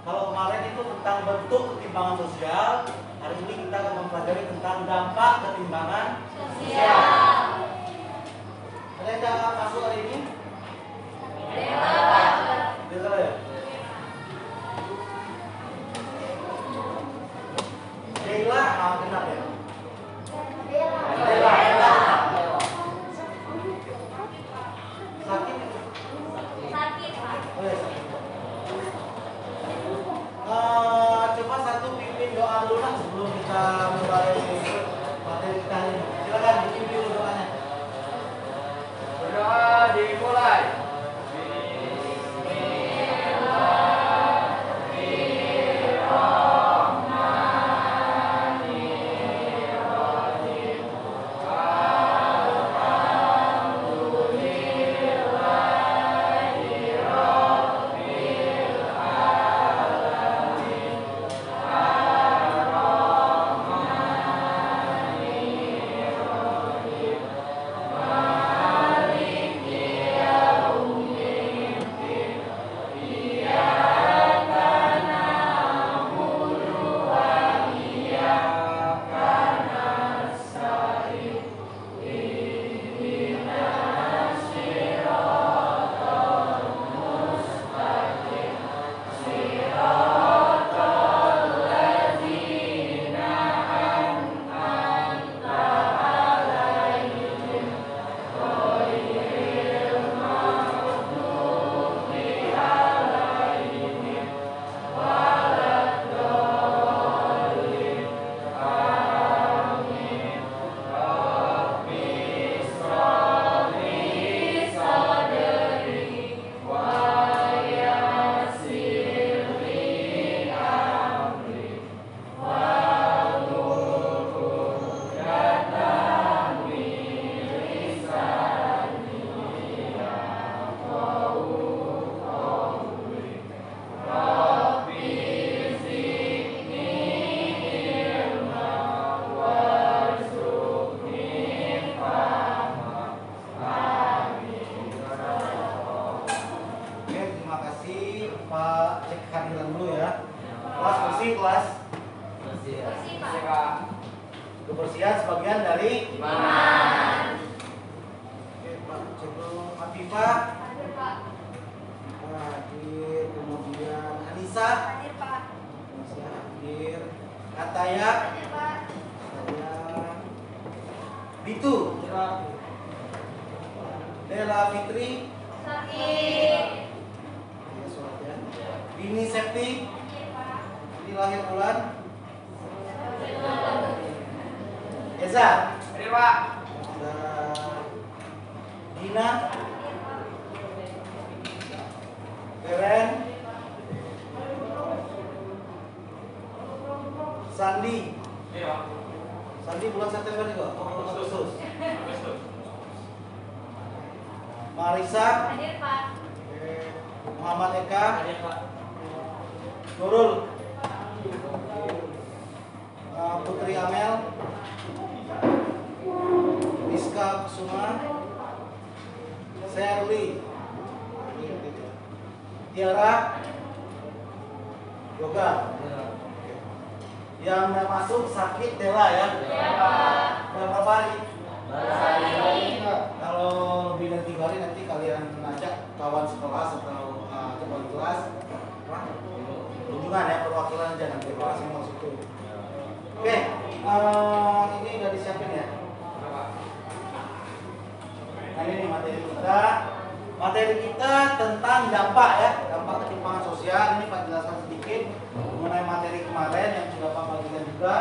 Kalau kemarin itu tentang bentuk ketimpangan sosial, hari ini kita akan mempelajari tentang dampak ketimpangan sosial. Ada yang masuk hari ini? Ada ya? Dela, kenapa ya? Dela. Sakit? Sakit, Pak. Oh ya, sakit. Coba satu pimpin doa dulu lah sebelum kita mulai materi kita ini. Silakan dipimpin dulu doanya. Berdoa dimulai. Kebersihan sebagian dari iman. Oke, Pak Cenderung Afifah hadir, kemudian Anissa Hadir, Pak. hadir, Ataya Hadir, Pak. Bitu Dela Fitri Sakit. ya, sholat ya. Bini Septi Hadir, Pak. ini lahir bulan Eza Hadir, Pak. Dina Beren Sandi Iya. Sandi bulan September juga Agustus Marisa Hadir, Pak. Muhammad Eka Hadir, Pak. Nurul Putri Amel Rizka Kusuma Sherly Tiara Yoga yang nggak masuk sakit Dela ya. Iya, Pak. Berapa hari? Hari. Kalau lebih dari 3 hari nanti kalian ajak kawan sekelas atau teman kelas kunjungan ya, perwakilan aja nanti semua situ. Oke, ini udah disiapin ya. Nah ini nih materi kita. Materi kita tentang dampak ya, dampak ketimpangan sosial. Ini Pak jelaskan sedikit mengenai materi kemarin yang sudah Pak bagikan juga.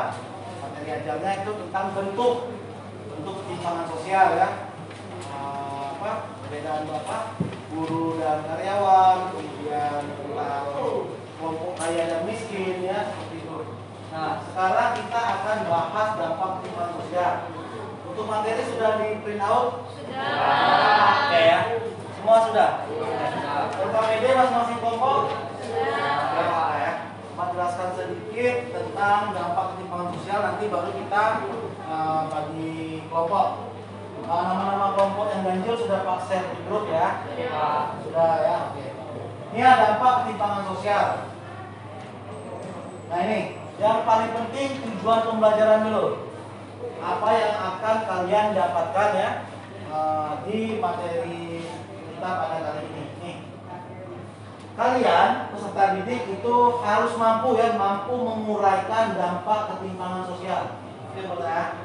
Materi ajarnya itu tentang bentuk ketimpangan sosial ya. Perbedaan Bapak, guru dan karyawan, kemudian tentang kelompok kaya dan miskin ya, seperti itu. Nah, sekarang kita akan bahas dampak ketimpangan sosial. Untuk materi sudah di print out? Sudah. Oke ya. Semua sudah? LKPD masing-masing kelompok? Sudah ya. Pak jelaskan sedikit tentang dampak ketimpangan sosial, nanti baru kita bagi kelompok. Nama-nama kelompok yang ganjil sudah Pak share di grup ya? Sudah ya, oke. Ini ada dampak ketimpangan sosial. Nah ini, yang paling penting tujuan pembelajaran dulu. Apa yang akan kalian dapatkan ya di materi kita pada kali ini. Nih, kalian peserta didik itu harus mampu menguraikan dampak ketimpangan sosial. Itu ya.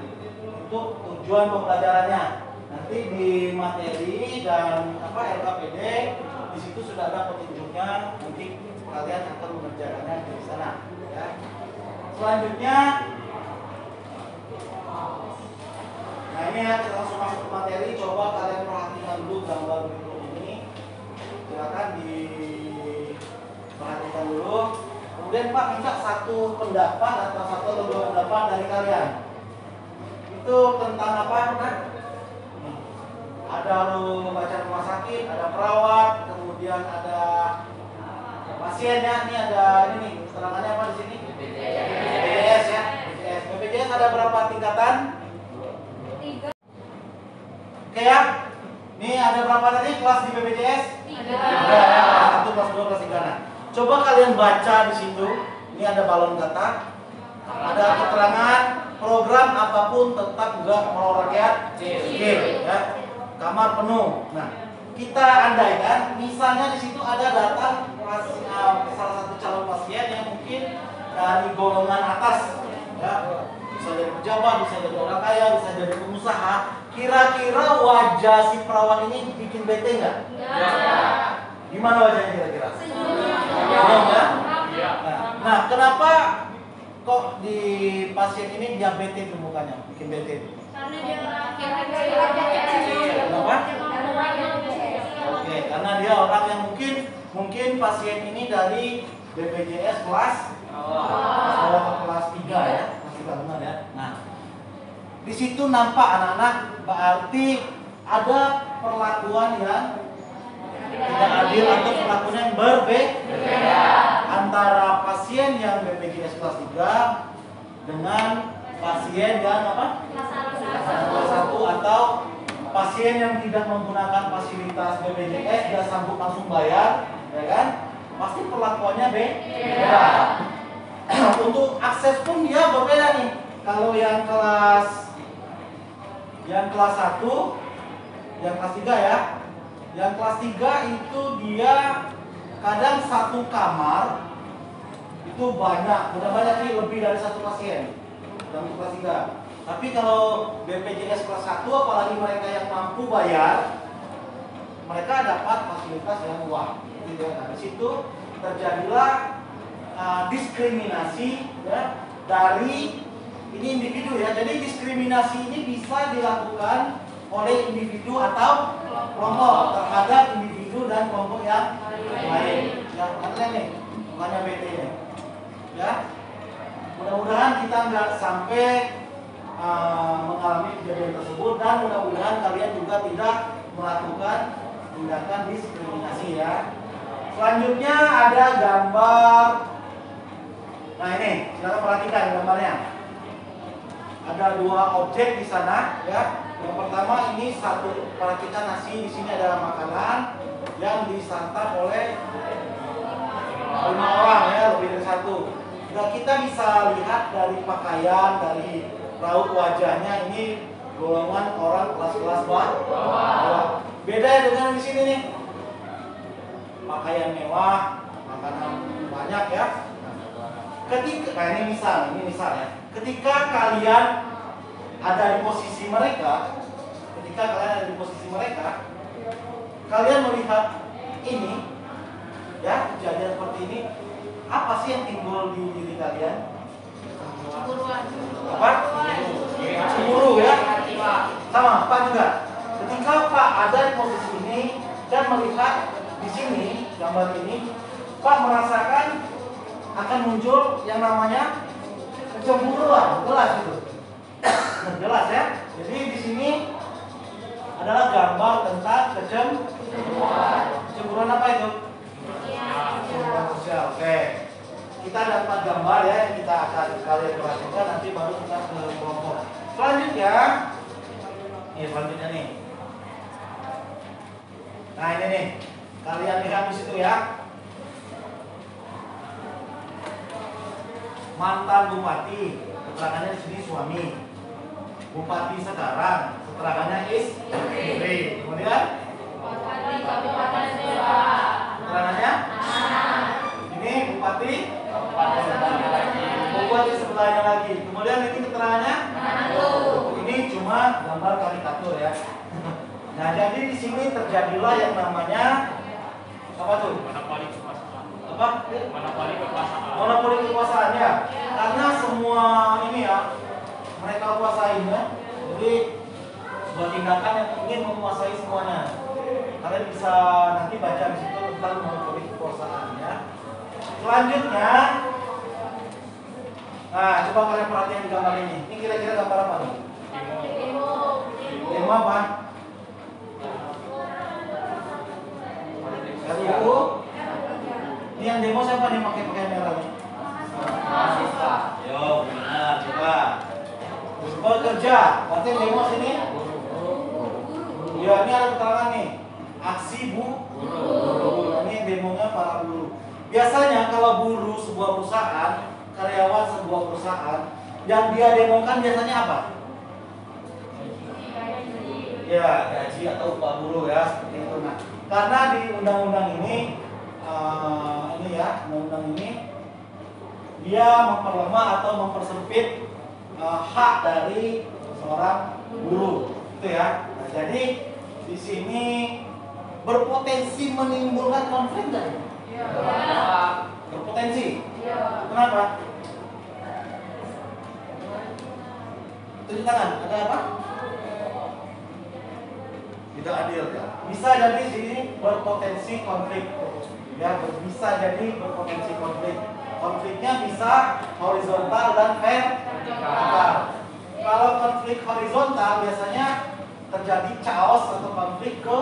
Untuk tujuan pembelajarannya. Nanti di materi dan LKPD di situ sudah ada petunjuknya. Nanti kalian akan mengerjakannya di sana. Ya. Selanjutnya, nah ini ya, kita langsung masuk ke materi. Coba kalian perhatikan dulu gambar berikut ini. Silakan diperhatikan dulu. Kemudian Pak minta satu pendapat atau satu atau dua pendapat dari kalian. Itu tentang apa? Kan? Ada lu baca rumah sakit, ada perawat, kemudian ada pasiennya. Ini ada ini nih, keterangannya apa di sini? BPJS ya. BPJS ada berapa tingkatan? 3. Oke ya. Nih ada berapa tadi kelas di BPJS? 3. Ya, kelas 1, kelas 2, kelas 3. Nah, coba kalian baca di situ. Ini ada balon kata. Ada keterangan program apapun tetap juga mau rakyat skill ya. Kamar penuh. Nah, kita andaikan misalnya di situ ada datang salah satu calon pasien yang mungkin dari golongan atas ya. Bisa dari pejabat, bisa dari orang kaya, bisa dari pengusaha. Kira-kira wajah si perawat ini bikin bete nggak? Gimana wajahnya kira-kira? Senyum ya? Nah, kenapa kok di pasien ini dia bete tuh mukanya, bikin bete? Karena dia Kenapa? Oke, karena dia orang yang mungkin pasien ini dari BPJS kelas bawah ke kelas 3 ya, masih benar ya. Nah, di situ nampak anak-anak berarti ada perlakuan yang tidak adil atau perlakuan yang berbeda antara pasien yang BPJS kelas 3 dengan pasien yang apa? Kelas 1 atau pasien yang tidak menggunakan fasilitas BPJS, dia sanggup langsung bayar, ya kan? Pasti perlakuannya beda. Untuk akses pun dia berbeda nih. Kalau yang kelas 1, yang kelas 3 ya. Yang kelas 3 itu dia kadang satu kamar itu banyak, udah banyak nih, lebih dari satu pasien. Yang kelas 3. Tapi kalau BPJS kelas 1, apalagi mereka yang mampu bayar, mereka dapat fasilitas yang wah. Nah, di situ terjadilah diskriminasi ya, dari ini individu ya. Jadi diskriminasi ini bisa dilakukan oleh individu atau kelompok terhadap individu dan kelompok yang lain. Yang mana nih? Makanya BT nya. Ya. Mudah-mudahan kita nggak sampai mengalami kejadian tersebut, dan mudah-mudahan kalian juga tidak melakukan tindakan diskriminasi ya. Selanjutnya ada gambar. Nah ini, silakan perhatikan gambarnya. Ada dua objek di sana ya. Yang pertama ini satu, perhatikan nasi, di sini adalah makanan yang disantap oleh 5 orang ya, lebih dari 1. Nah, kita bisa lihat dari pakaian, dari raut wajahnya, ini golongan orang kelas-kelas bawah. Beda ya dengan di sini nih. Pakaian mewah, makanan banyak ya. Ketika ini misal ya. Ketika kalian ada di posisi mereka, kalian melihat ini ya, kejadian seperti ini, apa sih yang timbul di diri kalian? Apa? Cemburu ya? Sama, Pak juga. Ketika Pak ada di posisi ini dan melihat di sini gambar ini, Pak merasakan akan muncul yang namanya kecemburuan, jelas itu. Jelas ya. Jadi di sini adalah gambar tentang kecemburuan. Kecemburuan apa itu? Kecemburuan sosial. Oke. Kita dapat gambar ya, yang kita akan kalian perhatikan, nanti baru kita ke kelompok. Selanjutnya nih. Nah ini nih, kalian lihat di situ ya. mantan bupati, keterangannya di sini suami. Bupati sekarang, keterangannya istri. Kemudian keterangannya ini bupati sebelahnya lagi. Kemudian ini keterangannya ini cuma gambar karikatur ya. Nah, jadi di sini terjadilah yang namanya apa tuh? Apa? Monopoli kekuasaan ya. Karena semua ini ya mereka kuasain ya. Jadi sebuah tindakan yang ingin menguasai semuanya. Kalian bisa nanti baca di situ tentang monopoli kekuasaan ya. Selanjutnya, nah coba kalian perhatikan di gambar ini. Ini kira-kira gambar apa nih? Demo apa? RUU. Ini yang demo siapa nih pakai merah nih? Mahasiswa. Yo, benar, coba. Bekerja, berarti yang demo sini? Ya, ini ada keterangan nih. Aksi buruh. Nah, ini demonya para buruh. Biasanya kalau buruh sebuah perusahaan, karyawan sebuah perusahaan, yang dia demokan biasanya apa? Ya, gaji atau upah buruh ya, seperti itu. Nah, karena di undang-undang ini, undang-undang ini dia memperlemah atau mempersempit hak dari seorang buruh, itu ya. Nah, jadi di sini berpotensi menimbulkan konflik nggak? Berpotensi. Kenapa? Tunjuk tangan. Ada apa? Tidak adil ya. Bisa jadi di sini berpotensi konflik. Ya, bisa jadi berpotensi konflik. Konfliknya bisa horizontal dan vertikal. Kalau konflik horizontal biasanya terjadi chaos atau konflik ke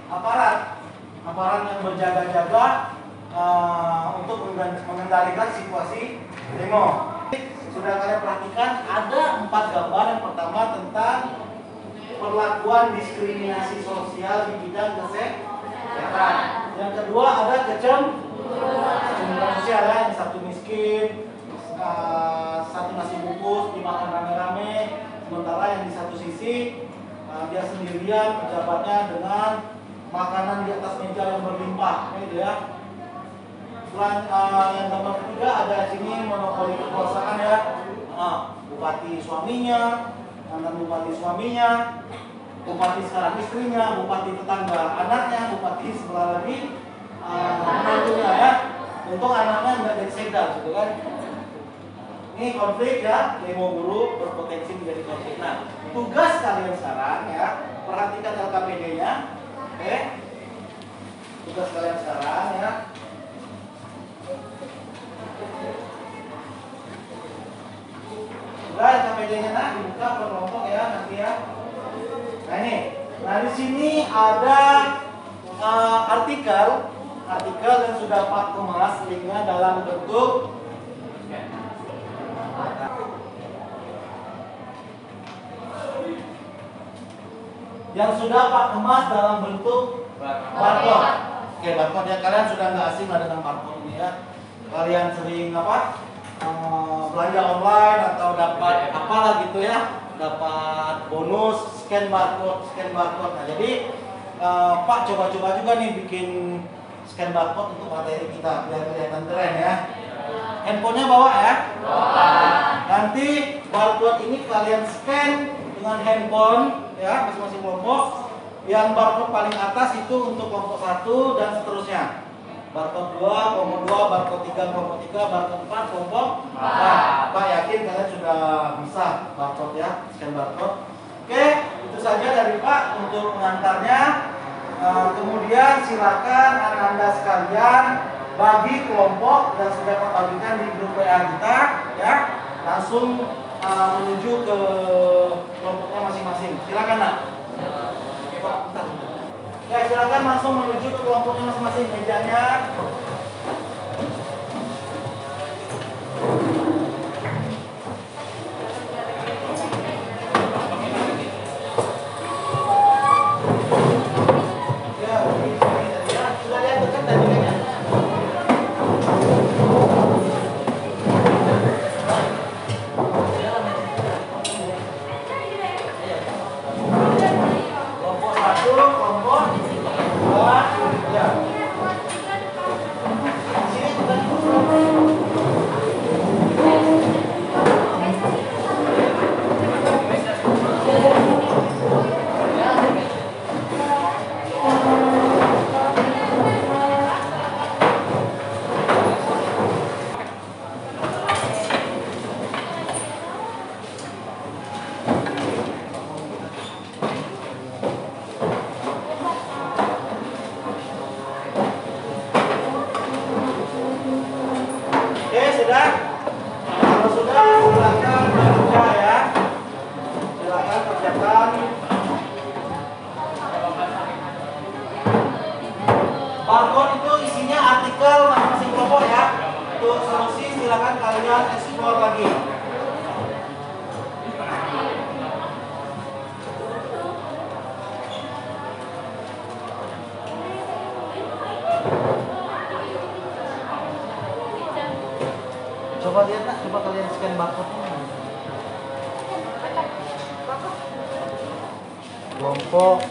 aparat yang berjaga-jaga untuk mengendalikan situasi demo. Sudah kalian perhatikan ada 4 gambar. Yang pertama tentang perlakuan diskriminasi sosial di bidang kesehatan. Yang kedua ada kecemburuan sosial ya, yang satu miskin, satu nasi bungkus dimakan rame-rame, sementara yang di satu sisi dia sendirian pejabatnya dengan makanan di atas meja yang berlimpah, gitu ya. Selain yang gambar ketiga ada sini monopoli kekuasaan ya, bupati suaminya, mantan bupati suaminya, bupati sekarang istrinya, bupati tetangga anaknya, bupati sebelah lagi menantunya ya. Untung anaknya nggak jadi sekda, gitu kan. Ini konflik ya, demo buruh berpotensi menjadi konflik. Nah, tugas kalian sekarang ya, perhatikan LKPD-nya, oke? Tugas kalian sekarang ya. Udah LKPD-nya nah dibuka per kelompok ya nanti ya. Nah ini, nah di sini ada artikel yang sudah Pak kemas linknya dalam bentuk dalam bentuk barcode. Oke, barcode ya, kalian sudah nggak asing lah dengan barcode ini ya. Kalian sering belanja online atau dapat apalah gitu ya, dapat bonus scan barcode. Nah jadi Pak coba-coba juga nih bikin scan barcode untuk materi kita biar kelihatan keren ya. Handphonenya bawa ya. Nanti barcode ini kalian scan dengan handphone ya, masing-masing kelompok. Yang barcode paling atas itu untuk kelompok 1 dan seterusnya. Barcode 2, kelompok 2, barcode 3, kelompok 3, barcode 4, kelompok 4. Pak yakin kalian sudah bisa barcode ya, scan barcode. Oke, itu saja dari Pak untuk pengantarnya. Kemudian silakan Anda sekalian bagi kelompok yang sudah Pak bagikan di grup WA kita ya, langsung menuju ke kelompoknya masing-masing. Silakan Nak. Oke Pak, bentar. Ya, silakan langsung menuju ke kelompoknya masing-masing, mejanya. Sudah lihat dekat tadi kan ya? sudah? Kalau sudah, silakan bekerja ya. Silakan kerjakan. Barcode itu isinya artikel masing-masing kelompok ya. Untuk solusi silakan kalian explore lagi. Coba lihat nak, coba kalian scan barcode-nya.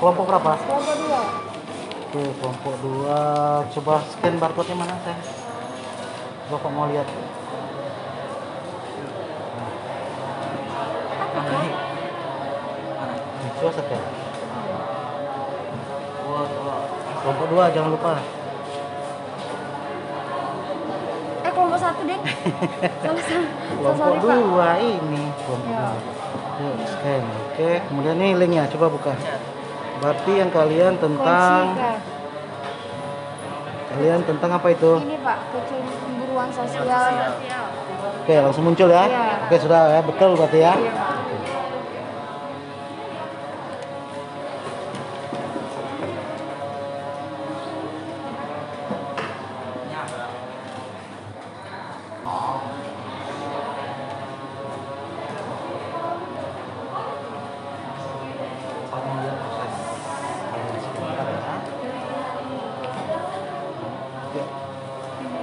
Kelompok berapa? Kelompok 2. Oke, kelompok 2. Coba scan barcode-nya mana, Teh? Bapak mau lihat. Mana ini? Mana? Coba scan. Kelompok 2 jangan lupa. Kelompok 1 deh. Kelompok 2 ini kelompok Ya. 2. Yuk, scan. Oke, kemudian nih linknya, coba buka. Berarti yang kalian tentang apa itu? Ini Pak, kecemburuan sosial. Oke, langsung muncul ya. Iya. Oke, sudah ya, betul berarti ya. Iya, Pak.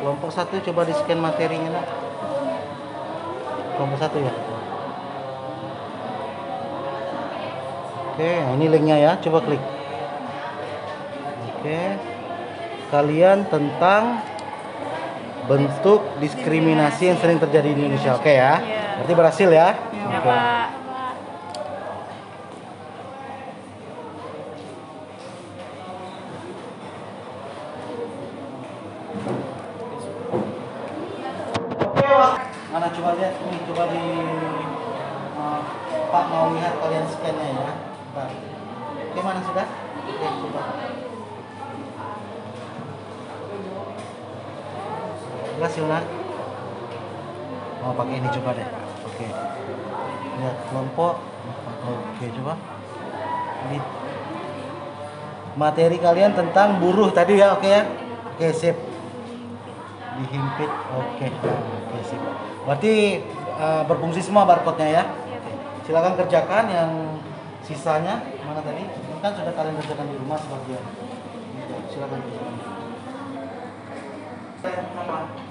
Kelompok 1 coba di scan materinya nak. Kelompok 1 ya. Oke, nah ini linknya ya, coba klik. Oke, kalian tentang bentuk diskriminasi yang sering terjadi di Indonesia. Oke ya, berarti berhasil ya. Ya, Oke. Pak. Oke, mana coba lihat nih, coba di Pak mau lihat kalian scan-nya ya. Bentar. Oke, mana sudah? Oke, coba. Jelas Yuna? Mau pakai ini coba deh. Oke. Lihat kelompok. Oke, coba. Di materi kalian tentang buruh tadi ya, oke ya? Oke, sip. Dihimpit. Oke. Oke, sip. Berarti berfungsi semua barcode-nya ya. Silakan kerjakan yang sisanya. Mana tadi? Kan sudah kalian kerjakan di rumah sebagian. Silakan kerjakan. Apa?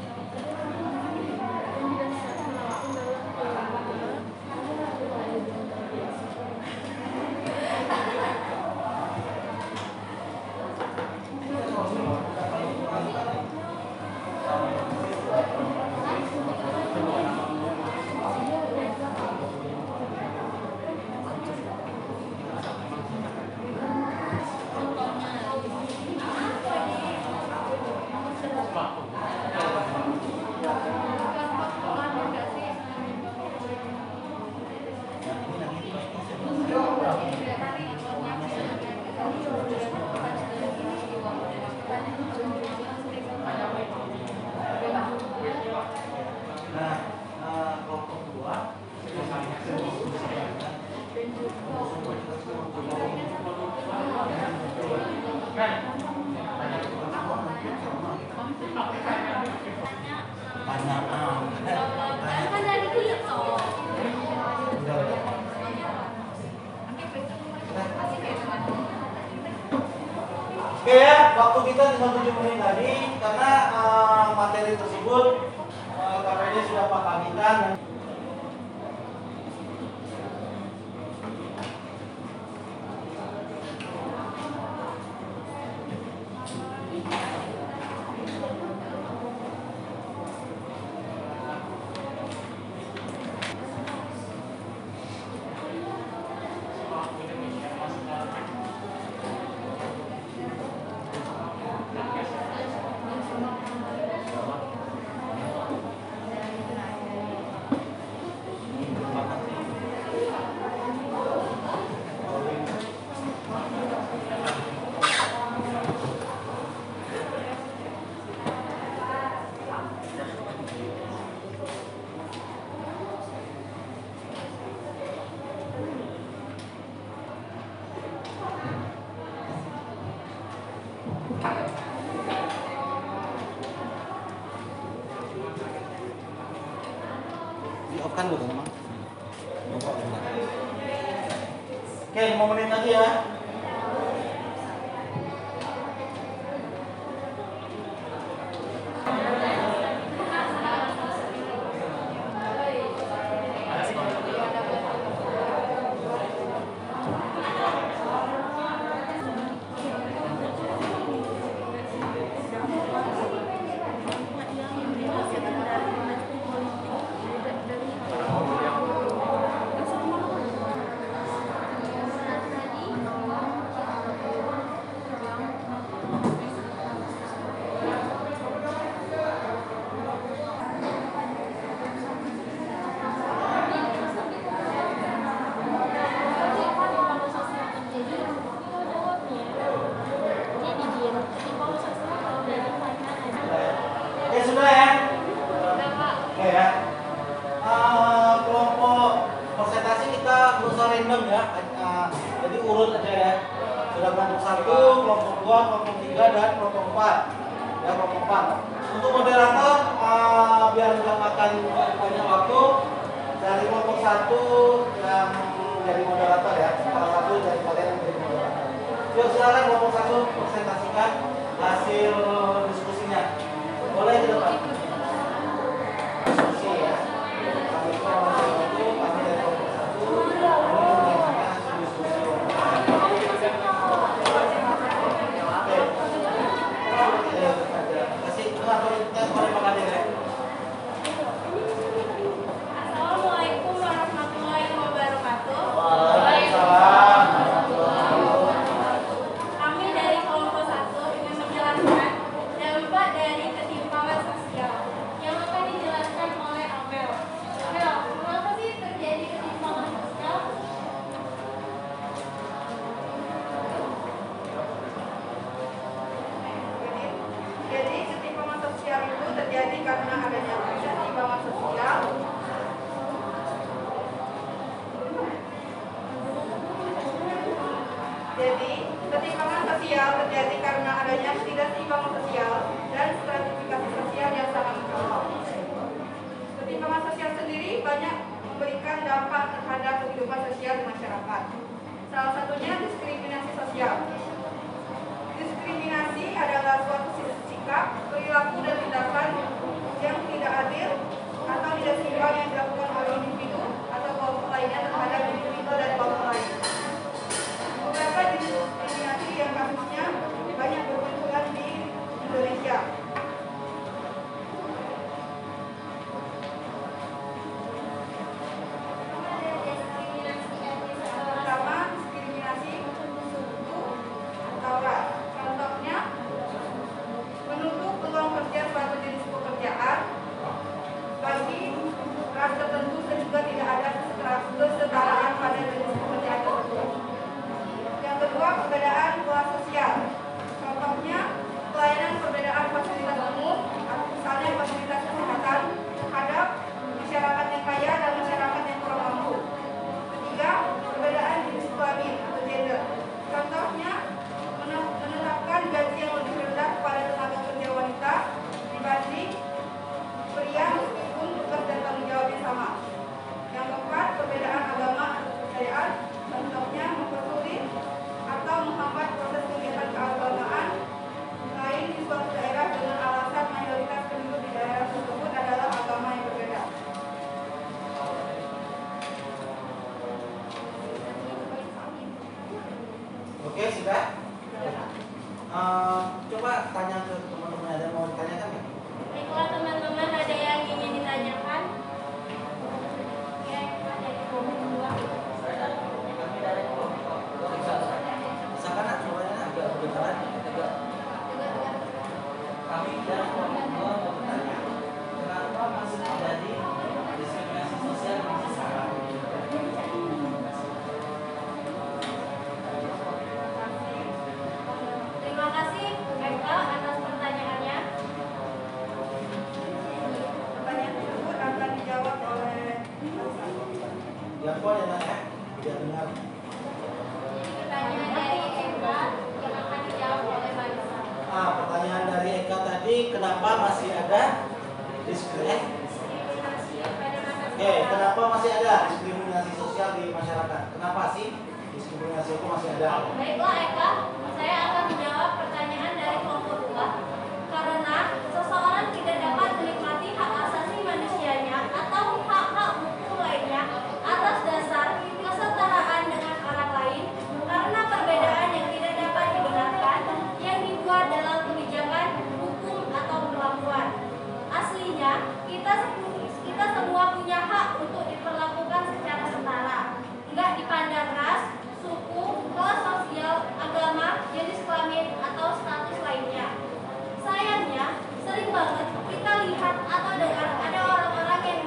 Oke ya, waktu kita cuma 7 menit tadi karena materi tersebut KPD sudah Pak bagikan. off kan dulu memang. Oke, 5 menit lagi ya. Oke, sudah ya? Oke ya. Kelompok presentasi kita berusaha random ya. Jadi urut aja ya. Sudah kelompok 1, kelompok 2, kelompok 3 dan kelompok 4. Ya, kelompok 4. Untuk moderator biar nggak makan banyak waktu, dari kelompok 1 yang jadi moderator ya. Salah satu dari kalian yang jadi moderator. Yuk silakan kelompok 1 presentasikan hasil diskusinya. Boleh di depan. Diskusi ya. Kami kelompok 1, kami dari kelompok 1 menyampaikan hasil diskusi. Kasih atau boleh makan ya. Assalamualaikum warahmatullahi wabarakatuh. Waalaikumsalam. Kami dari kelompok 1 ingin menjelaskan dampak dari ketimpangan sosial yang akan dijelaskan oleh Amel. Amel, kenapa sih terjadi ketimpangan sosial? Jadi ketimpangan sosial itu terjadi karena adanya ketimpangan sosial. Jadi ketimpangan sosial terjadi karena adanya ketidakseimbangan sosial dan stratifikasi sosial yang sangat mencolok. Ketimpangan sosial sendiri banyak memberikan dampak terhadap kehidupan sosial di masyarakat. Salah satunya diskriminasi sosial. Diskriminasi adalah suatu sikap, perilaku dan tindakan yang tidak adil atau tidak seimbang yang dilakukan oleh individu atau kelompok lainnya terhadap individu dan kelompok lain. Beberapa jenis diskriminasi yang kasusnya banyak bermunculan di Indonesia. Pertama, diskriminasi suku atau ras. Contohnya, menutup peluang kerja suatu jenis pekerjaan bagi ras tertentu dan juga tidak ada kesetaraan pada jenis pekerjaan tersebut. Yang kedua, perbedaan kelas sosial. Contohnya, pelayanan perbedaan fasilitas umum, misalnya fasilitas kesehatan terhadap masyarakat yang kaya dan masyarakat yang kurang mampu. Ketiga, perbedaan jenis kelamin atau gender. Contohnya, menetapkan gaji yang lebih rendah kepada tenaga kerja wanita dibanding pria meskipun tugas dan tanggung jawabnya sama. Yang keempat, perbedaan agama atau kepercayaan. Contohnya, mempersulit atau menghambat proses kegiatan keagamaan lain di suatu daerah dengan alasan mayoritas penduduk di daerah tersebut adalah agama yang berbeda. Oke, sudah. Coba tanya ke teman-teman, ada yang mau ditanyakan nggak? Baiklah teman-teman, ada yang ingin ditanyakan? Ya, dari kelompok 2. Misalkan suaranya agak bergerak. Kami dari kelompok 2 mau bertanya, kenapa masih terjadi diskriminasi sosial di masyarakat? Terima kasih Eka atas pertanyaannya. Pertanyaan tersebut akan dijawab oleh Yang kuat ya nanya, biar dengar. Pertanyaan dari Eka yang akan dijawab oleh Marisa. Pertanyaan dari Eka tadi, kenapa masih ada diskriminasi? Pada masa Oke, sekarang. masih ada diskriminasi sosial di masyarakat? Kenapa sih diskriminasi itu masih ada? Baiklah Eka, saya akan menjawab pertanyaan dari kelompok 2. Karena seseorang tidak dapat menikmati hak asasi manusianya atau hak-hak hukum lainnya atas dasar kesetaraan dengan orang lain karena perbedaan yang tidak dapat dibenarkan yang dibuat dalam kebijakan hukum atau perlakuan. Aslinya, kita semua punya hak untuk diperlakukan secara setara, enggak dipandang ras, suku, kelas sosial, agama, jenis kelamin, atau status lainnya. Sayangnya, sering banget kita lihat atau dengar ada orang-orang yang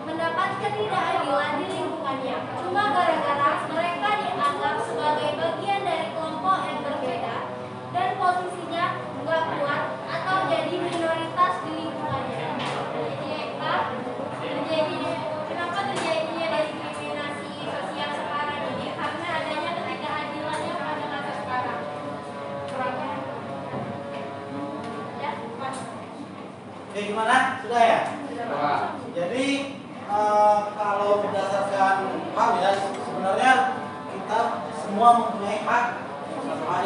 mendapat ketidakadilan di lingkungannya. Cuma gara-gara mereka dianggap sebagai bagian dari kelompok yang berbeda dan posisinya enggak kuat atau jadi minoritas di lingkungannya. Kenapa terjadinya diskriminasi sosial sekarang ini? Karena adanya ketidakadilannya pada masa sekarang. Ya, Mas. Oke, gimana? Sudah ya? Jadi kalau berdasarkan hak ya, sebenarnya kita semua mempunyai hak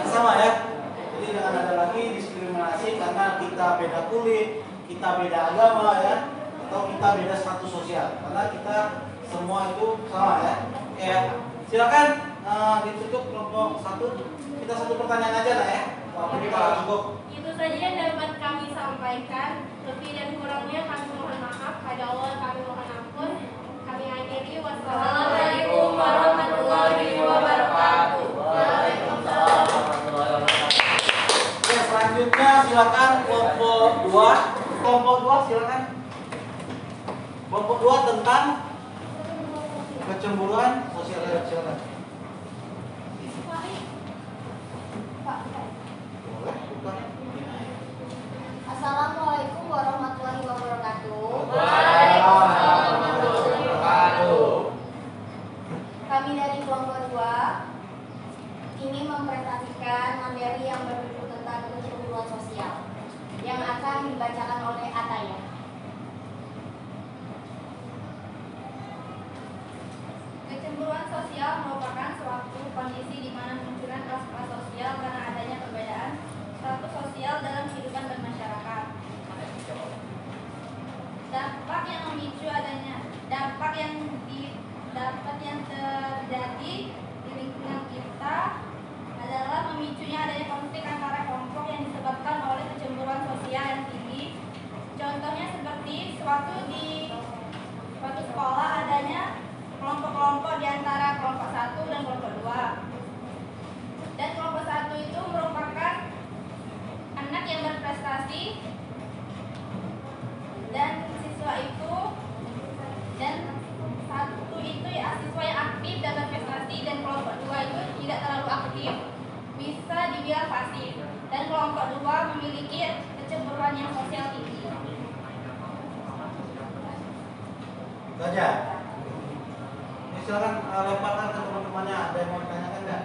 yang sama ya. Jadi jangan ada lagi diskriminasi karena kita beda kulit, kita beda agama ya, atau kita beda status sosial. Karena kita semua itu sama ya. Oke ya. Silakan ditutup kelompok 1. Kita satu pertanyaan aja lah ya. Waktu kita cukup. Itu saja yang dapat kami sampaikan. Lebih dan kurangnya kami mohon maaf. Pada Allah kami mohon ampun. Kami akhiri. Wassalamualaikum warahmatullahi wabarakatuh. Waalaikumsalam warahmatullahi wabarakatuh. Oke, selanjutnya silakan kelompok 2. Kelompok 2 silakan. Kelompok 2 tentang kecemburuan sosial. Silakan. Boleh, bukan. Assalamualaikum warahmatullahi wabarakatuh. Waalaikumsalam warahmatullahi wabarakatuh. Kami dari kelompok 2 ingin mempresentasikan materi yang berjudul tentang kecemburuan sosial yang akan dibacakan oleh Ataya. Kecemburuan sosial merupakan suatu kondisi di mana munculnya kelas-kelas sosial karena adanya perbedaan status sosial dalam kehidupan bermasyarakat. Dampak yang terjadi di lingkungan kita adalah memicunya adanya konflik antara kelompok yang disebabkan oleh kecemburuan sosial yang tinggi. Contohnya seperti suatu sekolah adanya kelompok-kelompok di antara kelompok 1 dan kelompok 2. Dan kelompok 1 itu merupakan anak yang berprestasi dan siswa itu ya siswa yang aktif dan berprestasi, dan kelompok 2 itu tidak terlalu aktif, bisa dibilang pasif, dan kelompok 2 memiliki kecemburuan yang sosial tinggi. Saja. Ini silakan lemparkan ke teman-temannya. Ada yang mau ditanyakan nggak?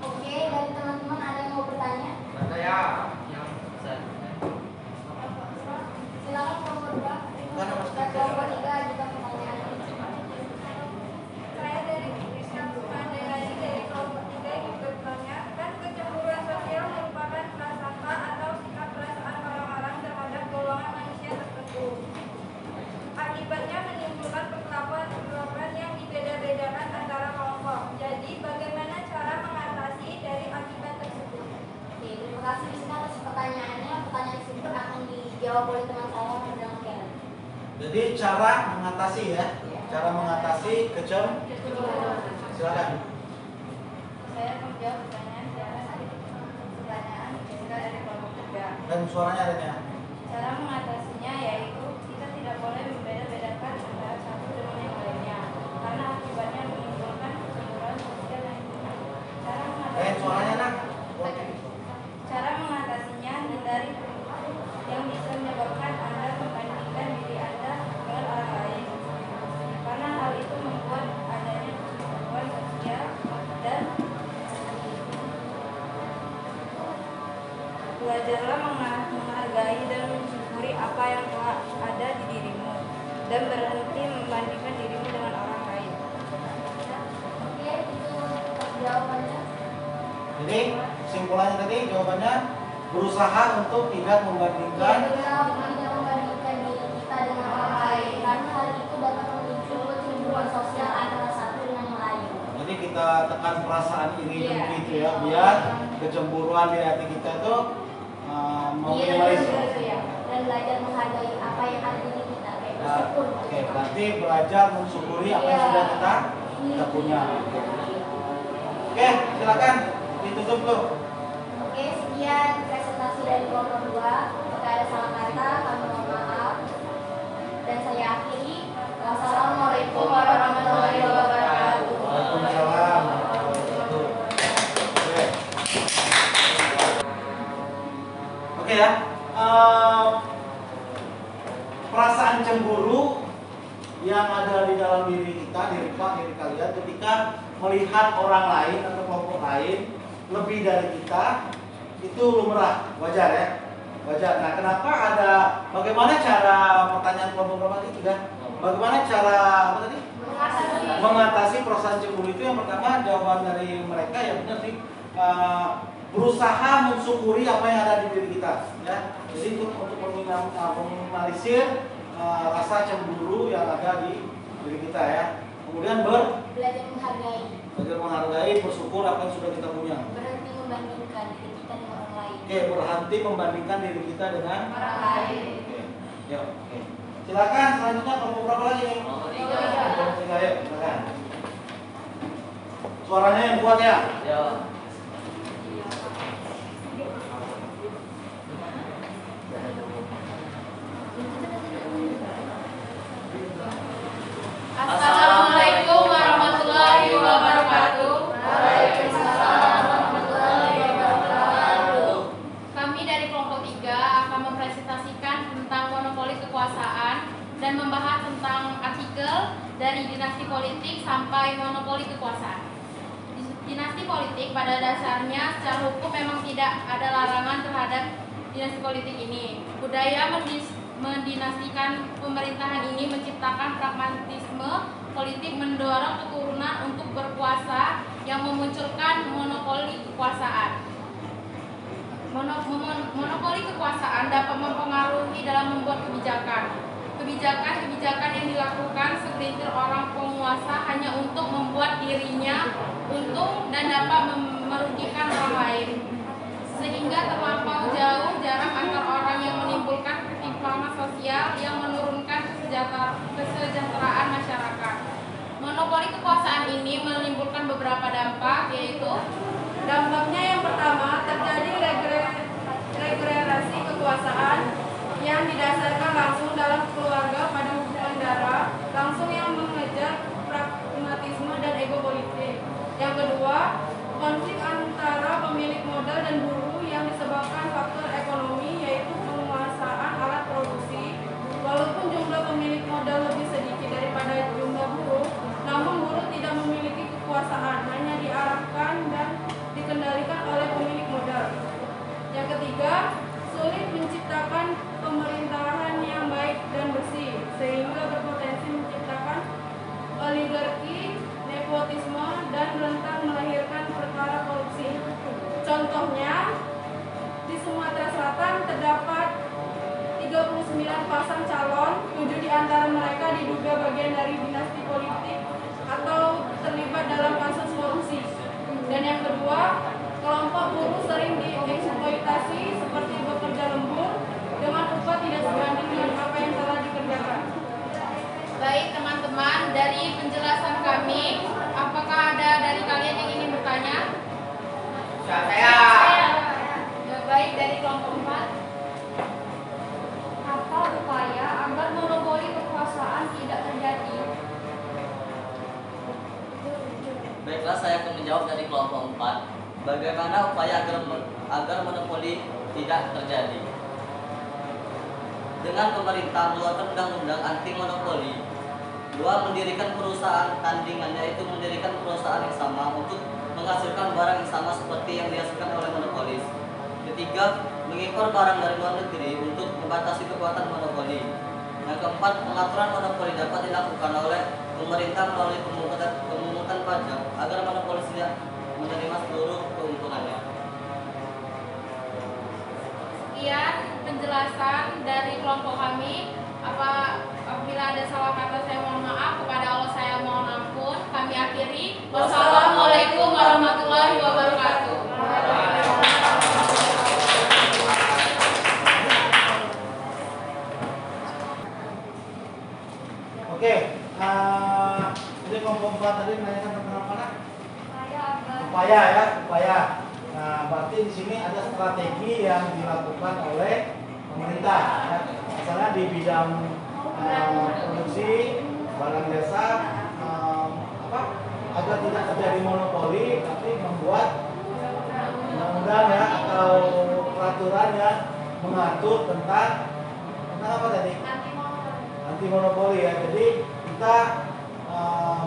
Oke, dari teman-teman ada yang mau bertanya? Saya yang Silakan kelompok 2. Mana Mas? Dan kelompok 3 juga pertanyaan. Saya dari kelompok 3 ingin bertanya, kan kecemburuan sosial merupakan prasangka atau sikap perasaan orang-orang terhadap golongan manusia tertentu. Akibatnya menimbulkan perlakuan yang dibeda-bedakan antara kelompok. Jadi bagaimana cara mengatasi dari akibat tersebut? Oke, terima kasih Rizka atas pertanyaannya. Pertanyaan tersebut akan dijawab oleh teman saya Ferdinand Karen. Jadi cara mengatasi ya. Cara mengatasi kecemburuan. Silakan. Saya menjawab pertanyaan dari kelompok 3. Dan suaranya adanya. Cara mengatasinya yaitu kita tidak boleh membeda-bedakan antara satu dengan yang lainnya, karena akibatnya menimbulkan kecemburuan sosial yang tinggi. Suaranya nak. Cara mengatasinya hindari yang bisa menyebabkan Anda membandingkan diri Anda dengan orang lain, karena hal itu membuat adanya kecemburuan sosial, dan belajarlah menghargai dan mensyukuri apa yang telah ada di dirimu. dan berhenti membandingkan dirimu dengan orang lain. Oke, itu jawabannya. Jadi kesimpulannya tadi jawabannya berusaha untuk tidak membandingkan. Tidak membandingkan diri kita dengan orang lain karena hal itu dapat memicu kecemburuan sosial antara satu dengan yang lain. Jadi kita tekan perasaan iri dengki itu ya, biar kecemburuan di hati kita itu meminimalisir. Dan belajar menghargai apa yang ada di diri kita. Bersyukur. Oke, berarti belajar mensyukuri apa yang sudah kita punya. Oke, silakan ditutup tuh. Oke, sekian presentasi dari kelompok 2. Jika ada salah kata, kami mohon maaf. Dan saya akhiri. Wassalamualaikum warahmatullahi wabarakatuh. Waalaikumsalam. Oke ya. Perasaan cemburu yang ada di dalam diri kita, diri kalian ketika melihat orang lain atau kelompok lain lebih dari kita, itu lumrah, wajar ya, wajar. Nah, kenapa ada? Bagaimana cara pertanyaan kelompok berapa itu kan? Bagaimana cara apa tadi? Mengatasi perasaan cemburu itu? Yang pertama jawaban dari mereka ya benar sih, berusaha mensyukuri apa yang ada di diri kita, ya. Jadi untuk meminimalisir rasa cemburu yang ada di diri kita ya. Kemudian belajar menghargai, bersyukur apa yang sudah kita punya. berhenti membandingkan diri kita dengan orang lain. Oke, berhenti membandingkan diri kita dengan Orang lain. Oke. Yuk, oke. Silakan selanjutnya kelompok berapa lagi nih? Kelompok Kelompok 3, yuk, silakan. Suaranya yang kuat ya. Ya. Assalamualaikum warahmatullahi wabarakatuh. Waalaikumsalam warahmatullahi wabarakatuh. Kami dari kelompok 3 akan mempresentasikan tentang monopoli kekuasaan dan membahas tentang artikel dari dinasti politik sampai monopoli kekuasaan. Dinasti politik pada dasarnya secara hukum memang tidak ada larangan terhadap dinasti politik ini. Budaya mendinastikan pemerintahan ini menciptakan pragmatisme politik, mendorong keturunan untuk berkuasa yang memunculkan monopoli kekuasaan. Monopoli kekuasaan dapat mempengaruhi dalam membuat kebijakan. Kebijakan yang dilakukan segelintir orang penguasa hanya untuk membuat dirinya untung dan dapat merugikan orang lain, sehingga terlampau jauh jarak antar orang yang menimbulkan ketimpangan sosial yang menurunkan kesejahteraan masyarakat. Monopoli kekuasaan ini menimbulkan beberapa dampak, yaitu Dampaknya yang pertama, terjadi regenerasi kekuasaan yang didasarkan langsung dalam keluarga pada hubungan darah, langsung yang mengejar pragmatisme dan ego politik. Yang kedua, konflik antara pemilik modal dan buruh yang disebabkan faktor ekonomi, yaitu penguasaan alat produksi. Walaupun jumlah pemilik modal lebih sedikit daripada jumlah buruh, namun buruh tidak memiliki kekuasaan, hanya diarahkan dan dikendalikan oleh pemilik modal. Yang ketiga, sulit menciptakan pemerintahan yang baik dan bersih, sehingga berpotensi menciptakan oligarki, nepotisme, dan rentan melahirkan perkara korupsi. Contohnya, di Sumatera Selatan terdapat 39 pasang calon, 7 di antara mereka diduga bagian dari dinasti politik atau terlibat dalam kasus korupsi. Dan yang kedua, kelompok buruh sering dieksploitasi seperti bekerja lembur dengan upah tidak sebanding dengan apa yang telah dikerjakan. baik teman-teman, dari penjelasan kami, apakah ada dari kalian yang ingin bertanya? Saya. Baik, dari kelompok 4. Apa upaya agar monopoli kekuasaan tidak terjadi? Baiklah, saya akan menjawab dari kelompok 4. Bagaimana upaya agar monopoli tidak terjadi? Dengan pemerintah mengeluarkan undang-undang anti monopoli. 2. Mendirikan perusahaan tandingan, yaitu mendirikan perusahaan yang sama untuk menghasilkan barang yang sama seperti yang dihasilkan oleh monopolis. 3. Mengimpor barang dari luar negeri untuk membatasi kekuatan monopoli. 4. Yang keempat, pengaturan monopoli dapat dilakukan oleh pemerintah melalui pemungutan pajak agar monopoli tidak menerima seluruh keuntungannya. Sekian penjelasan dari kelompok kami. Apabila ada salah kata saya mohon maaf, kepada Allah saya mohon ampun. Kami akhiri. Wassalamualaikum warahmatullahi wabarakatuh. Oke, jadi kelompok 4 tadi menanyakan tentang apa nak? Upaya ya, upaya. Nah, berarti di sini ada strategi yang dilakukan oleh pemerintah. Ya. Misalnya di bidang produksi barang jasa, agar tidak terjadi monopoli, tapi membuat undang-undang ya atau peraturan yang mengatur tentang apa tadi? Anti monopoli ya. Jadi kita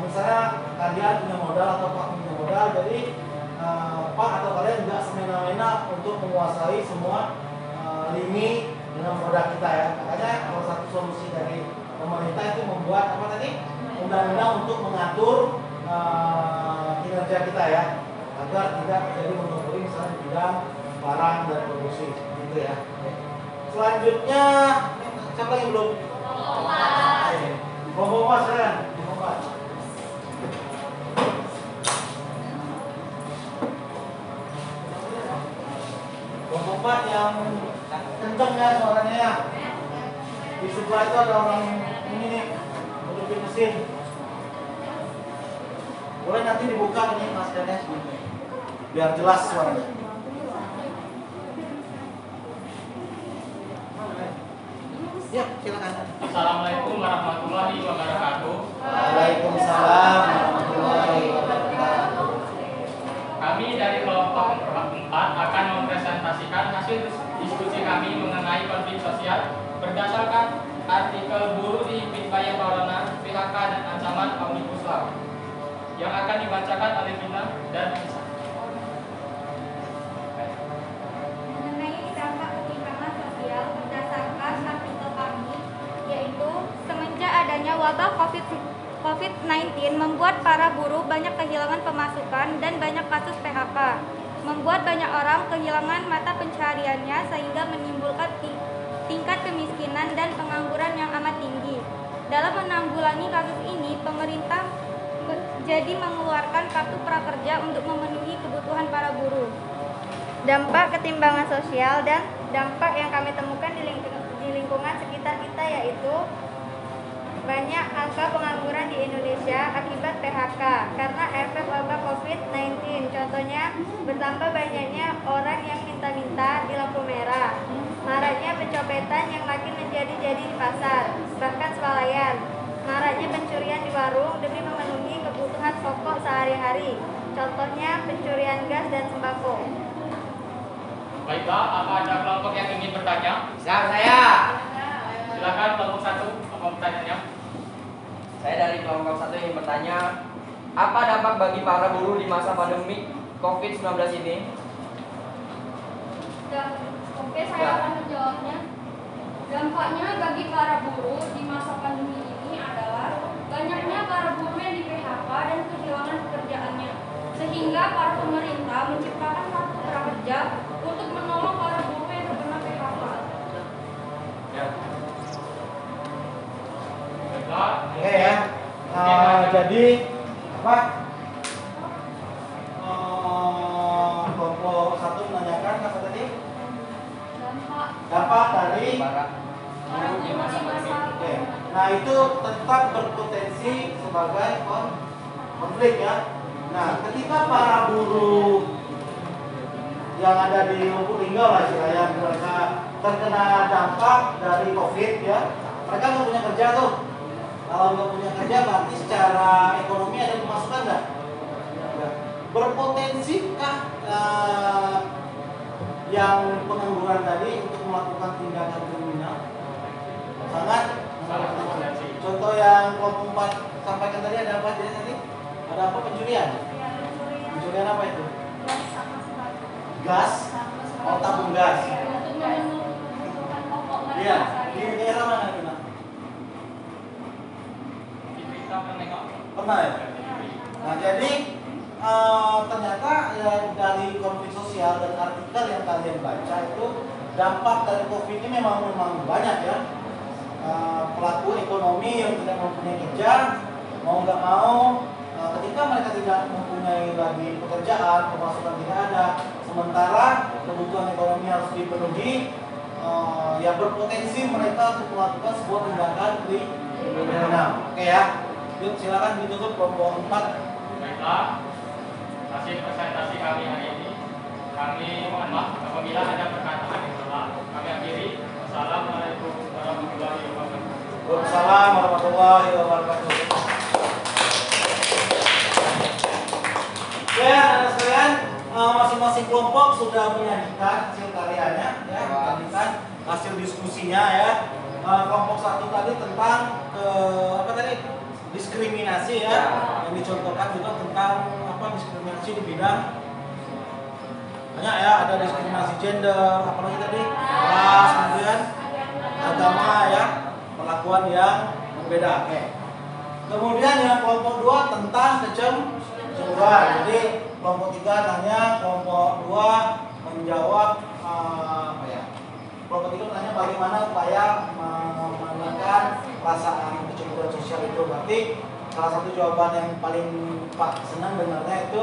misalnya kalian punya modal atau Pak punya modal, jadi Pak atau kalian nggak semena-mena untuk menguasai semua lini dengan produk kita ya. Makanya salah satu solusi dari pemerintah itu membuat apa tadi? Undang-undang untuk mengatur kinerja kita ya, agar tidak terjadi monopoli misalnya di bidang barang dan produksi gitu ya. Selanjutnya siapa yang belum? Kelompok 4 sekarang. Kelompok 4. Kelompok 4 yang kenceng ya suaranya ya. Di sebelah itu ada orang ini nih, hidupin mesin. Boleh nanti dibuka ini maskernya sebelumnya, biar jelas suaranya. Ya, silakan. Assalamualaikum warahmatullahi wabarakatuh. Waalaikumsalam warahmatullahi wabarakatuh. Kami dari kelompok 4 akan mempresentasikan hasil diskusi kami mengenai konflik sosial berdasarkan artikel buruh di Bitbaya Corona, PHK dan ancaman Omnibus Law yang akan dibacakan oleh Vina dan Isa. Mengenai dampak ketimpangan sosial berdasarkan artikel kami, yaitu semenjak adanya wabah COVID-19 membuat para buruh banyak kehilangan pemasukan dan banyak kasus PHK, membuat banyak orang kehilangan mata pencahariannya sehingga menimbulkan tingkat kemiskinan dan pengangguran yang amat tinggi. Dalam menanggulangi kasus ini, pemerintah jadi mengeluarkan kartu prakerja untuk memenuhi kebutuhan para buruh. Dampak ketimpangan sosial dan dampak yang kami temukan di lingkungan sekitar kita yaitu banyak angka pengangguran di Indonesia akibat PHK karena efek wabah COVID-19. Contohnya, bertambah banyaknya orang yang minta-minta di lampu merah, maraknya pencopetan yang makin menjadi-jadi di pasar, bahkan swalayan, maraknya pencurian di warung demi memenuhi kebutuhan pokok sehari-hari. Contohnya pencurian gas dan sembako. Baiklah, apa ada kelompok yang ingin bertanya? Saya. Silakan kelompok 1, apa pertanyaannya? Saya dari kelompok 1 ingin bertanya, apa dampak bagi para buruh di masa pandemi COVID-19 ini? Oke, saya akan menjawabnya. Dampaknya bagi para buruh di masa pandemi ini adalah banyaknya para buruh yang di PHK dan kehilangan pekerjaannya, sehingga para pemerintah menciptakan kartu prakerja untuk menolong para buruh yang terkena PHK. Ya. Baiklah. Oke ya. Jadi apa? Kelompok 1 menanyakan apa tadi? Dampak dari Para buruh di masa Oke. Nah, itu tetap berpotensi sebagai konflik ya. Nah, ketika para buruh yang ada di Lubuk Linggau lah istilahnya, mereka terkena dampak dari COVID ya, mereka nggak punya kerja tuh. Kalau nggak punya kerja berarti secara ekonomi ada pemasukan nggak? Nggak. Berpotensikah yang pengangguran tadi untuk melakukan tindakan kriminal? Sangat. Contoh yang kelompok 4 sampaikan tadi ada apa aja tadi? Ada apa? Pencurian? Pencurian apa itu? Gas? Oh, tabung gas. Untuk memenuhi kebutuhan pokok mereka Iya. sehari-hari. Di daerah mana itu? Nak? Pernah ya? Nah, jadi ternyata ya dari konflik sosial dan artikel yang kalian baca itu dampak dari COVID ini memang banyak ya. Pelaku ekonomi yang tidak mempunyai kerja, mau nggak mau, ketika mereka tidak mempunyai lagi pekerjaan, pemasukan tidak ada, sementara kebutuhan ekonomi harus dipenuhi, ya berpotensi mereka untuk melakukan sebuah tindakan kriminal. Oke ya, yuk silakan ditutup kelompok 4. Baiklah, hasil presentasi kami hari ini. Kami mohon maaf apabila ada perkataan yang salah. Kami akhiri. Wassalamualaikum warahmatullahi wabarakatuh. Waalaikumsalam warahmatullahi wabarakatuh. Ya, anak sekalian, masing-masing kelompok sudah menyajikan hasil karyanya, ya, menyajikan hasil diskusinya ya. Kelompok 1 tadi tentang apa tadi? Diskriminasi ya, yang dicontohkan juga tentang apa diskriminasi di bidang banyak ya, ada diskriminasi gender, apalagi tadi ras, kemudian agama ya, perlakuan yang berbeda. Oke. Kemudian yang kelompok 2 tentang kecemburuan. Jadi kelompok 3 tanya, kelompok 2 menjawab apa ya? Kelompok 3 tanya bagaimana upaya memenangkan perasaan kecemburuan sosial itu. Berarti salah satu jawaban yang paling Pak senang dengarnya itu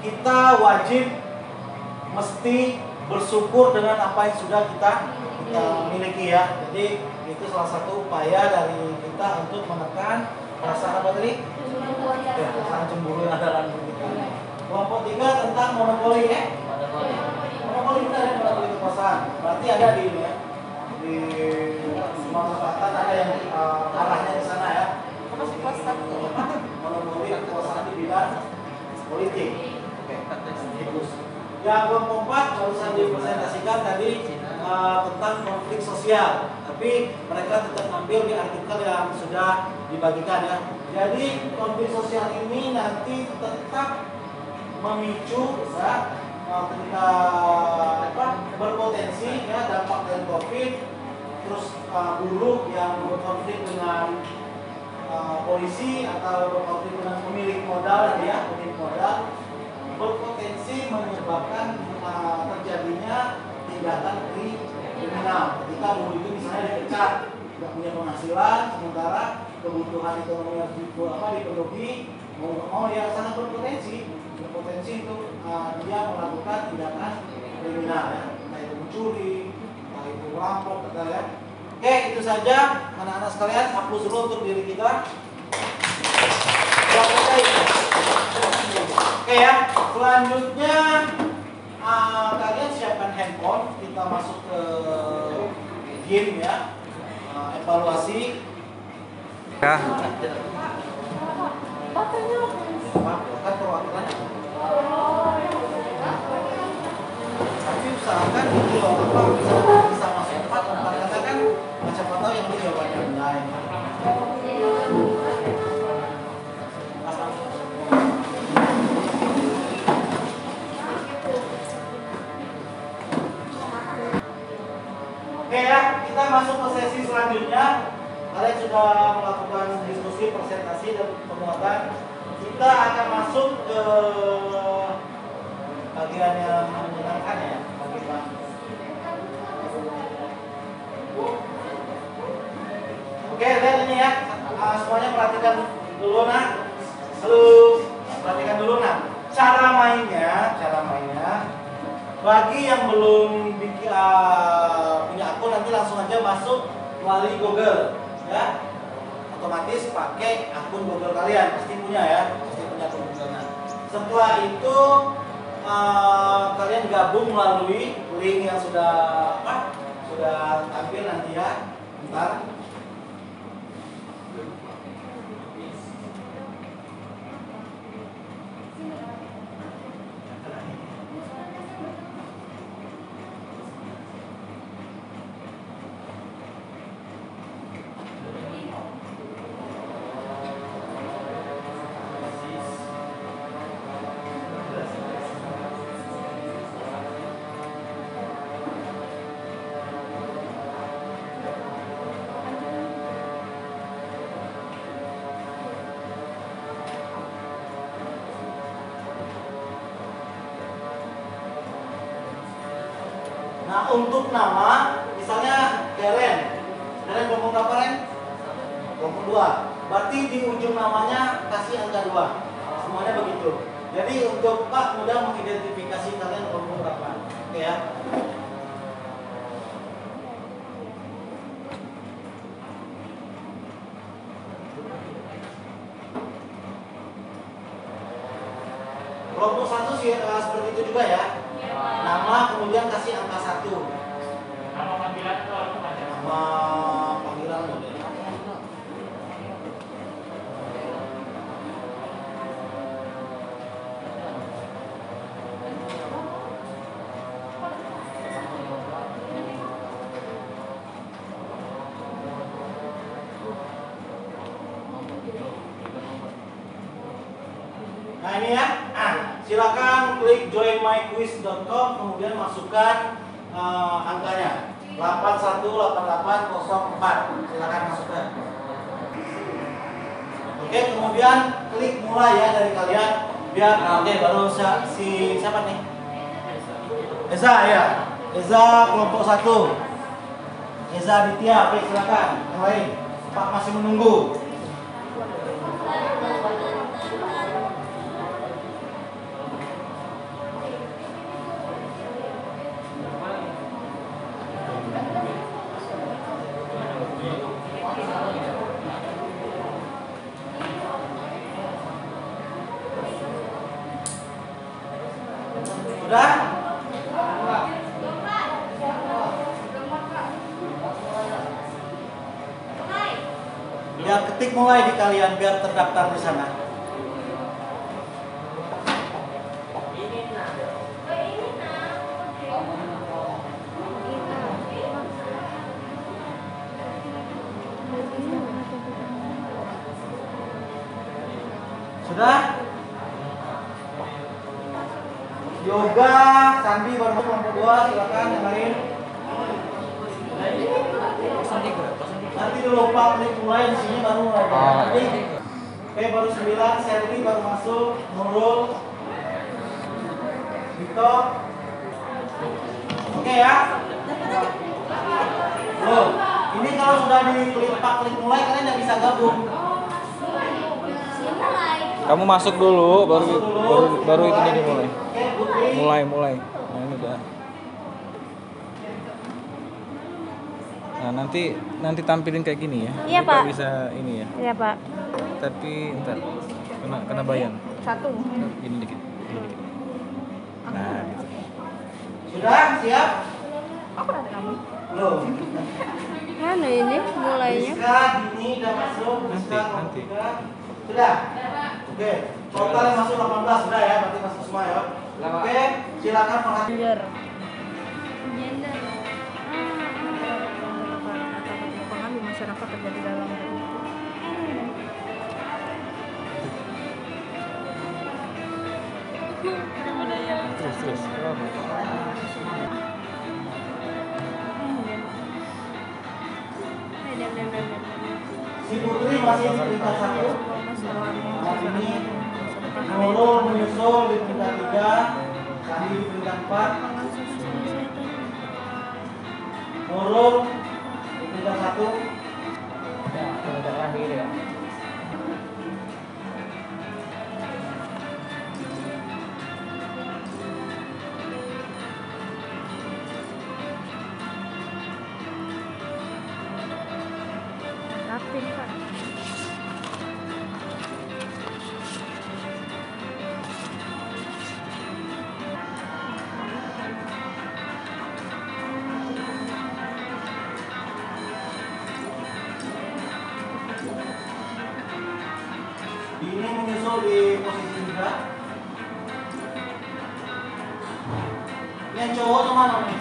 kita wajib mesti bersyukur dengan apa yang sudah kita miliki ya. Jadi itu salah satu upaya dari kita untuk menekan perasaan apa tadi? Ya, perasaan cemburu yang ada dalam diri kita. Kelompok 3 tentang monopoli ya. Monopoli benar ya, monopoli kekuasaan. Berarti ada di ini ya. Di Sumatera Selatan ada yang arahnya ke sana ya. Monopoli kekuasaan di bidang politik. Oke, bagus. Yang kelompok 4 barusan dipresentasikan tadi tentang konflik sosial, tapi mereka tetap ambil di artikel yang sudah dibagikan ya. Jadi konflik sosial ini nanti tetap memicu ya, ketika berpotensi ya dampak dari COVID, terus buruh yang berkonflik dengan polisi atau berkonflik dengan pemilik modal ya, pemilik modal berpotensi menyebabkan terjadinya tindakan kriminal ketika buruh itu misalnya dipecat, tidak punya penghasilan, sementara kebutuhan ekonomi yang dipenuhi, mau ya sangat berpotensi untuk dia melakukan tindakan kriminal ya, entah itu mencuri, entah itu merampok, ya. Oke, itu saja anak-anak sekalian, hapus dulu untuk diri kita. Oke ya, selanjutnya kalian siapkan handphone, kita masuk ke game ya, evaluasi. Ya. Kan perwakilan. Tapi usahakan itu loh, bisa masuk tempat, karena kan siapa tahu yang jawabannya benar. Oke ya, kita masuk ke sesi selanjutnya. Kalian sudah melakukan diskusi, presentasi, dan penguatan. Kita akan masuk ke bagian yang menyenangkan ya, bagian. Oke, lihat ini ya. Semuanya perhatikan dulu nah. Perhatikan dulu nah. Cara mainnya. Bagi yang belum punya akun, nanti langsung aja masuk melalui Google ya. Otomatis pakai akun Google kalian, pasti punya ya, pasti punya akun Google. Setelah itu kalian gabung melalui link yang sudah tampil nanti ya. Bentar. untuk nama, misalnya Karen kelompok berapa Ren? Kelompok 2. Berarti di ujung namanya kasih angka 2. Semuanya begitu. Jadi untuk Pak mudah mengidentifikasi kalian kelompok berapa. Oke ya. Kelompok 1 sih seperti itu juga ya. Nama kemudian kasih angka 1. Nama panggilan itu apa aja? Nama panggilan model. Nah ini ya, silakan klik joinmyquiz.com kemudian masukkan angkanya 818804. Silakan masukkan. Oke, kemudian klik mulai ya dari kalian biar oke baru si siapa nih? Eza ya. Eza kelompok 1. Eza Aditya, oke silakan. Yang lain. Pak masih menunggu. Sudah? Biar ketik mulai di kalian biar terdaftar di sana. Sudah? Yoga, Sandi baru kelompok 2, silakan yang lain. Nanti dulu Pak klik mulai di sini baru mulai. Oke, baru 9, Serdi baru masuk, Nurul, Vito. Oke ya. Loh, ini kalau sudah diklik Pak klik mulai kalian nggak bisa gabung. Kamu masuk dulu, baru itu Mulai. dimulai. Oke, Putri. Mulai. Nah ini udah. Nah nanti tampilin kayak gini ya. Iya, Jadi Pak. Pak bisa ini ya. Iya, Pak. Tapi ntar kena bayang. 1. Gini dikit. Nah gitu. Sudah siap? Aku ada kamu. Belum. Mana ini mulainya? Rizka, Dini udah masuk. Rizka, Nanti. Rizka. Sudah? Oke. Total yang masuk 18 sudah ya, berarti masuk semua ya. Oke, silakan perhatikan. Gender. Di masyarakat terjadi dalam Terus. Si Putri masih di peringkat 1. Saat ini Nurul menyusul di peringkat 3, Sandi di peringkat 4. Nurul di peringkat 1. Ya, terakhir ya. rapin, Pak. Ini menyusul di posisi 3. Yang cowok tuh mana nih?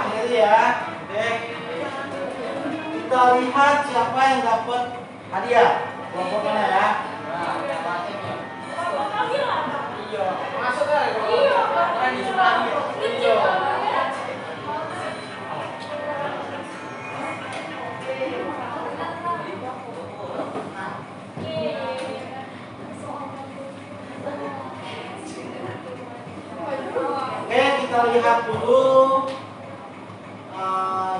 akhiri ya. Oke. Kita lihat siapa yang dapat hadiah. Kelompok mana ya? Iya. Masuk kan? Iya. Kan disuruh hadiah. Iya. Oke, kita lihat dulu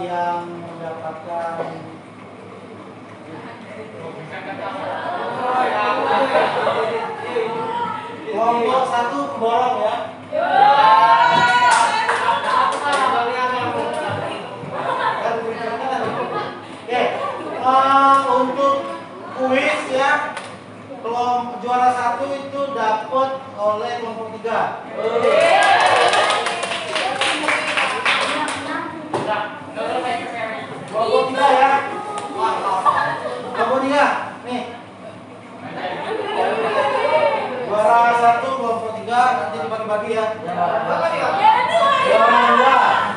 yang mendapatkan kelompok 1 borong ya. Oke, untuk kuis ya, kelompok juara 1 itu dapat oleh kelompok 3. Kelompok 3 ya. Kelompok 3 nih. Juara 1 kelompok 3 nanti dibagi-bagi ya. Juara 2.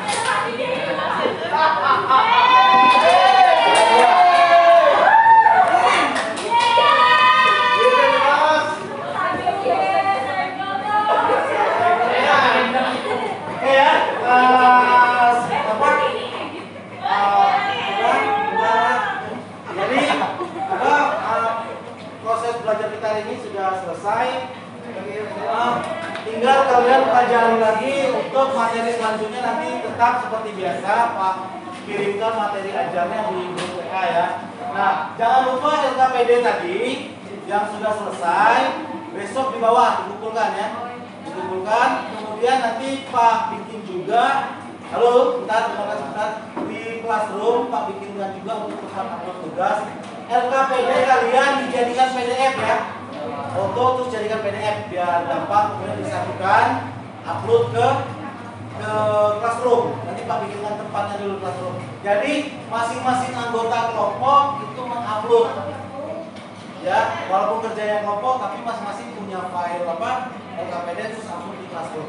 Proses belajar kita hari ini sudah selesai. Tinggal kalian pelajari lagi untuk materi selanjutnya, nanti tetap seperti biasa Pak kirimkan materi ajarnya di grup WA ya. Nah, jangan lupa LKPD tadi yang sudah selesai besok di bawah dikumpulkan ya. Dikumpulkan, kemudian nanti Pak bikin juga. Halo, bentar, di classroom Pak bikinkan juga untuk tempat upload tugas. LKPD kalian dijadikan PDF ya. Foto terus jadikan PDF biar gampang, kemudian disatukan, upload ke classroom. Nanti Pak bikinkan tempatnya dulu classroom. Jadi masing-masing anggota kelompok itu mengupload. Ya, walaupun kerjanya kelompok tapi masing-masing punya file LKPD terus upload di classroom.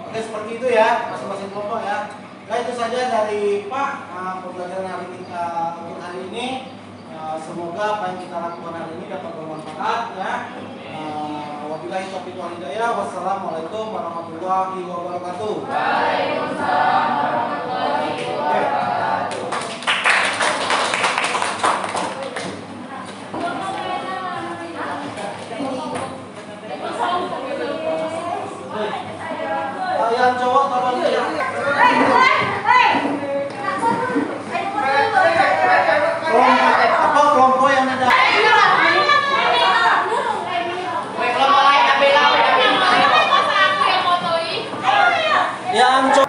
Oke, seperti itu ya, masing-masing kelompok ya. Nah, itu saja dari Pak pembelajaran hari kita untuk hari ini. Semoga apa yang kita lakukan hari ini dapat bermanfaat ya. Wabillahi taufiq wal hidayah. Wassalamualaikum warahmatullahi wabarakatuh. Waalaikumsalam warahmatullahi wabarakatuh. Yang cowok tolong ya. Kelompok yang ada. Yang